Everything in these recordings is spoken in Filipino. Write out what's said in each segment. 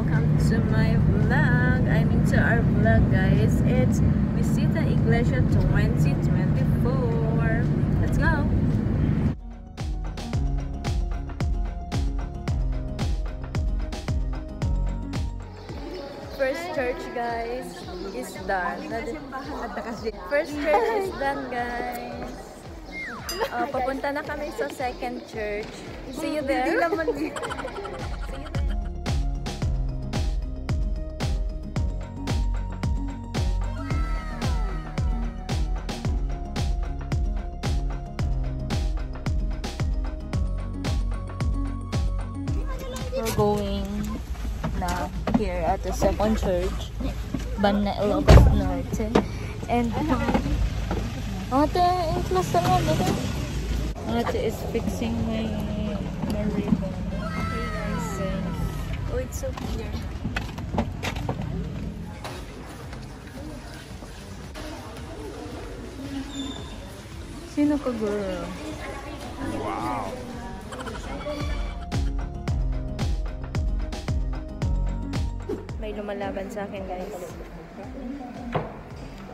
welcome to my vlog. I'm into our vlog, guys. It's Visita Iglesia 2024. Let's go! First church, guys, is done. First church is done, guys. Papunta na kami sa second church. See you there. We're going now here at the second church, Banda Ilocos Norte, and Ate, in-class na nga ba? Ate is fixing my ribbon. Okay, guys. Oh, it's so clear. Sino ka, girl? Wow! May lumalaban sa akin, guys.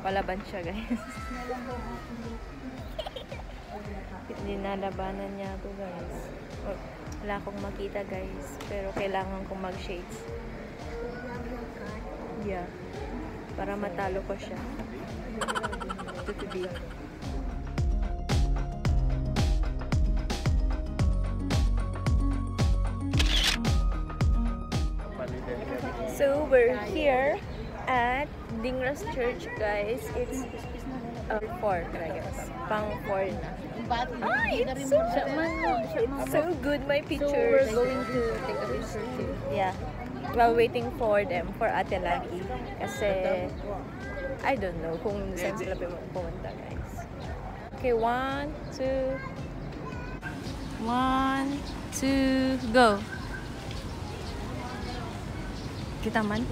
Palaban siya, guys. Dinalabanan niya ako, guys. Wala akong makita, guys. Pero kailangan kong mag-shades. Yeah. Para matalo ko siya. Tutubig. So we're here at Dingras Church, guys. It's 4, I guess. Pang 4 na. It's so good, my pictures. So we're going to take a picture too. Yeah. While waiting for them, for Ate Lucky. Kasi, I don't know kung saan sila pumunta, guys. Okay, 1, 2, go! Kita man?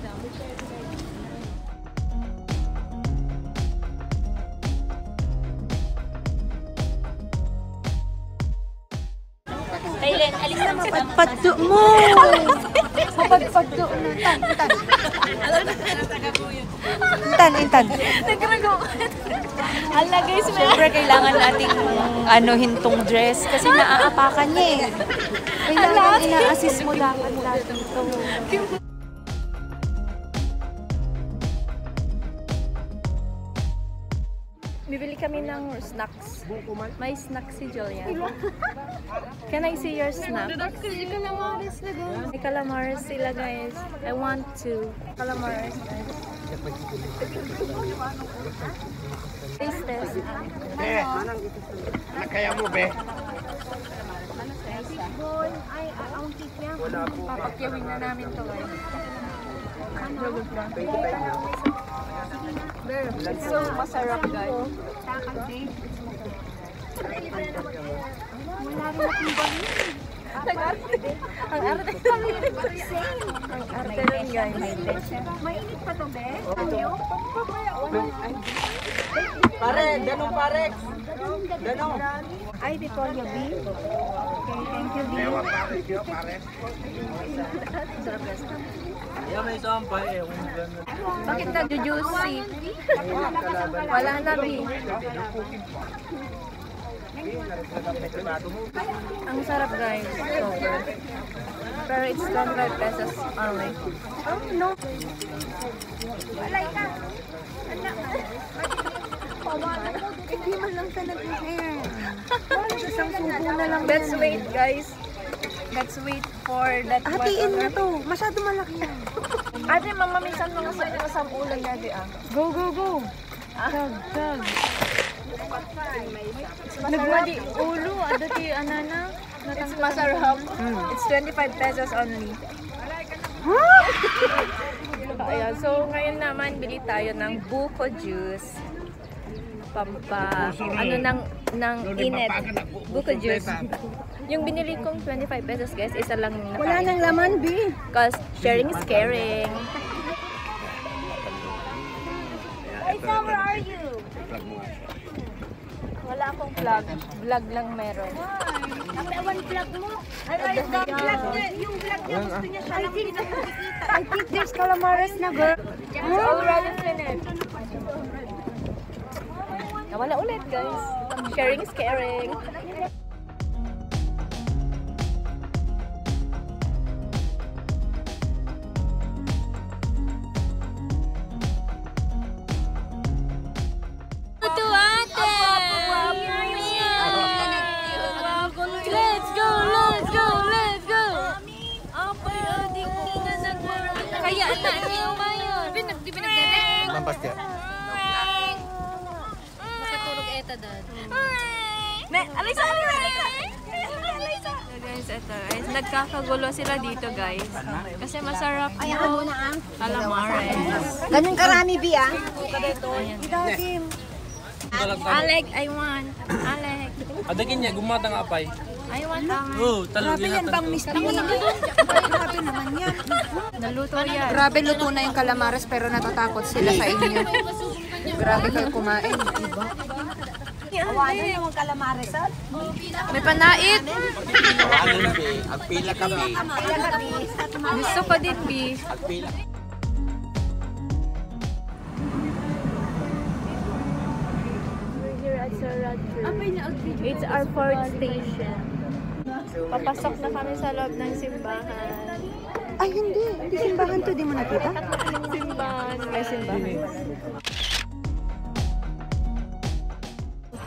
Kailan, alis na mapagpagdo mo! Mapagpagdo mo. Intan. Nagrago. Ala, guys, siyempre kailangan nating hintong dress kasi naaapakan niya eh. Kailangan ina-assist mo dapat dito. Bibili kami ng snacks. May snacks si Julian. Can I see your snacks? May calamares sila, guys. I want to. Calamares, guys. Taste test. Be, nakaya mo, be? Papakyawin na namin to, guys. It's so masarap, guys. Ang arte rin, guys. Mainit pa to, be? Pare, danong parex. Danong. Ay, Victoria B. Okay, thank you, B. Sarap, guys. Yan, may sampay eh. Bakit na juicy? Wala na, B. Ang sarap, guys. Super. Pero it's 25 pesos only. Oh, no. Walay ka. Hindi man lang sa nag-hair. Isang subo na lang. Let's wait, guys. Let's wait for that one. Hatiin na to. Masyado malaki yan. Ate, mamamisan mga sa ulan niya, di ah. Go, go, go. Tag. Nagmadi ulo. Adati, anana. It's masarap. It's 25 pesos only. Ayan, so ngayon naman bili tayo ng buko juice. Ng init. Buko juice. Yung binili kong 25 pesos, guys, isa lang yung nakain. Wala nang laman, B. Because sharing is caring. Hey, Sam, where are you? Wala akong vlog. Vlog lang meron. One vlog mo. Yung vlog niya, gusto niya siya lang pinakikita. I think there's calamares na, girl. It's already finished. Nawala ulit, guys. Sharing is caring. Let's go, let's go, let's go. Kaya na niyo ba yun? Di pinagdadek. Lampas niya. Makatulog eta dad. Alisa! Guys, ito guys. Nagkakagulo sila dito, guys. Kasi masarap yung calamares. Ganun karami, Bia. Alec, I want. Alec. Adagin niya, gumata nga apay. I want Alec. Oo, talaga yan. Grabe naman yan. Naluto yan. Grabe luto na yung calamares pero natatakot sila sa inyo. Grabe kayo kumain. Awanan yung calamares, ha? May panait. Ang pila kami. Gusto ko din, B. Ang pila. We're here at Sarad Church. It's our fourth station. Papasok na kami sa loob ng simbahan. Ay, hindi. Hindi simbahan to. Di mo nakita? Simbahan. May simbahan.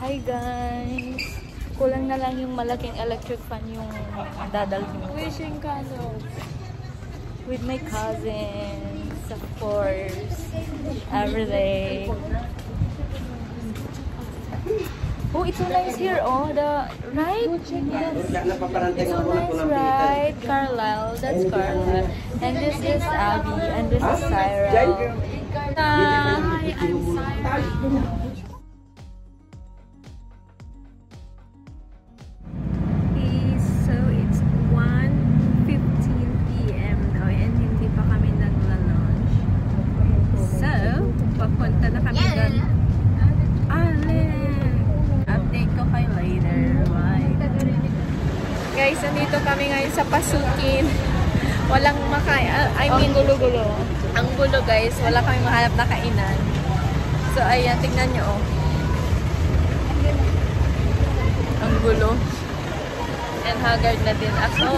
Hi guys! Kulang na lang yung malaking electric fan yung dadalhin. Wishing candle. With my cousins, of course. Every day. Oh, it's so nice here, oh. Right? Yes. It's so nice, right? Carlisle. That's Carlisle. And this is Abby. And this is Cyril. Hi, I'm Cyril. So it's 1:15 PM now and hindi pa kami nagla-lunch. So, papunta na kami doon. Update ko kayo later. Bye. Guys, nandito kami ngayon sa Pasukin. Walang ang gulo-gulo. Ang gulo guys, wala kami mahanap na kainan. So ayan, tingnan nyo oh. Ang gulo. And haggard na din ako.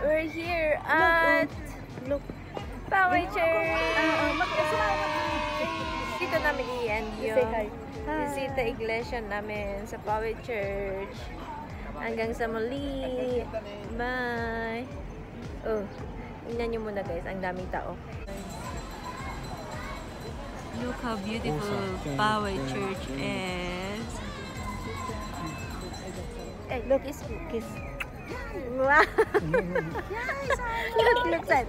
We're here at Power Church. Dito namin i-end yung visita iglesia namin sa Power Church. Hanggang sa muli. Bye. Oh, tingnan nyo muna guys, ang daming tao. Look how beautiful Power Church is. Hey, look, it's kiss. Wow. Look, sad.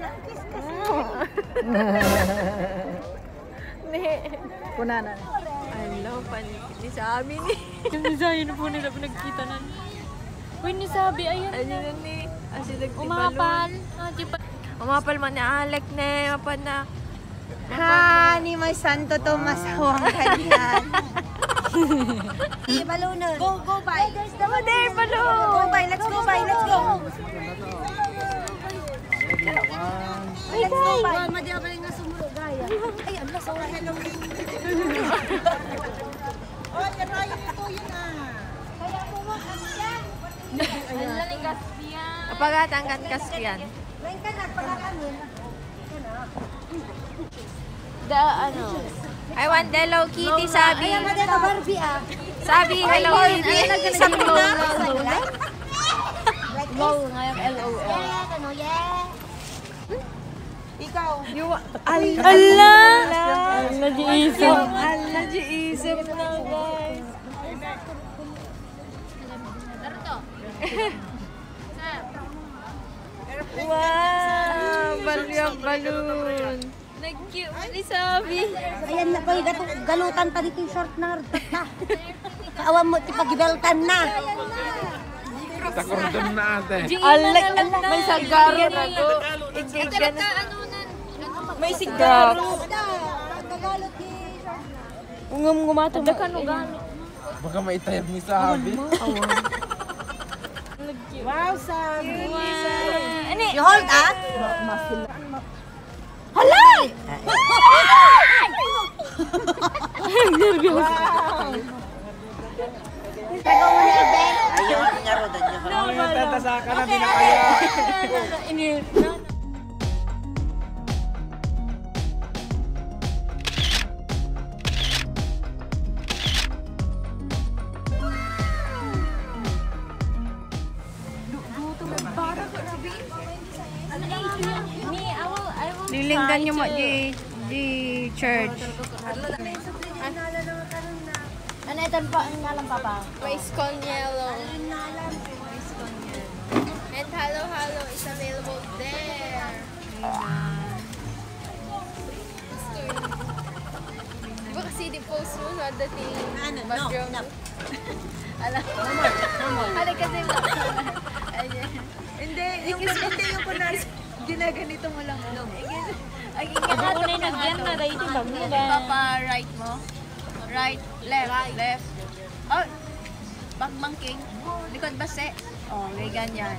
Punanan. Hello, panikit ni Sabi ni. Yung design na po nila pinagkita na. Uy, ni Sabi, ayun. Ayun na ni. Asi Umapal. Umapal man ni Alec na. Mapad na. Ha, ni may Santo Tomas Huwang kanyan. Balunan. Go, go, bye. Go there, balloon. Go, bye. Let's go, bye. Let's go. Ay, guys. Madi ako nga sumuro, gaya. Ay, Allah, so hello. Oy, karayo nito yun ah. Kaya ko mo kasyan. Allah ni Caspian. Kapag-atangkan Caspian. Lain ka na, pagkakamin. I want the Hello Kitty, Sabi. Ay, madi ako Barbie ah. Sabi, Hello Kitty. Sabi mo na. Wow, ngayong LOL. Ano, yeah. Ikaw. Allah! Nag-iisip. Nag-iisip na, guys. Wow! Balyon balloon. Nag-cute ni Sabi. Ayan na koy galutan pa dito yung short na ta. Kaawan mo ti pagibeltan na. Takordon na ate. Alay, may sigaro na to. May sigaro. Tagalog ni Ngum-ngumato ba ka no gani? Baka maitayab ni Sabi. Wow, Sabi. Ani? You hold ah? Hala! Nervyos. Ayaw, nga rodan niya. Tatasaka na pinakaya. Ini. Lilinggan niyo mo di church. Ano ito pa ang ngalan papa? Rice con yellow. And halo halo is available there. Di ba kasi di-post mo sa dating background? Alam. Hali kasi lang. Hindi, yung kunwari, ginaganito mo lang. Ang ingakato ko na nga ito. Papa-right mo. Right, left. Oh, back banking. Likod base. Oh, may ganyan.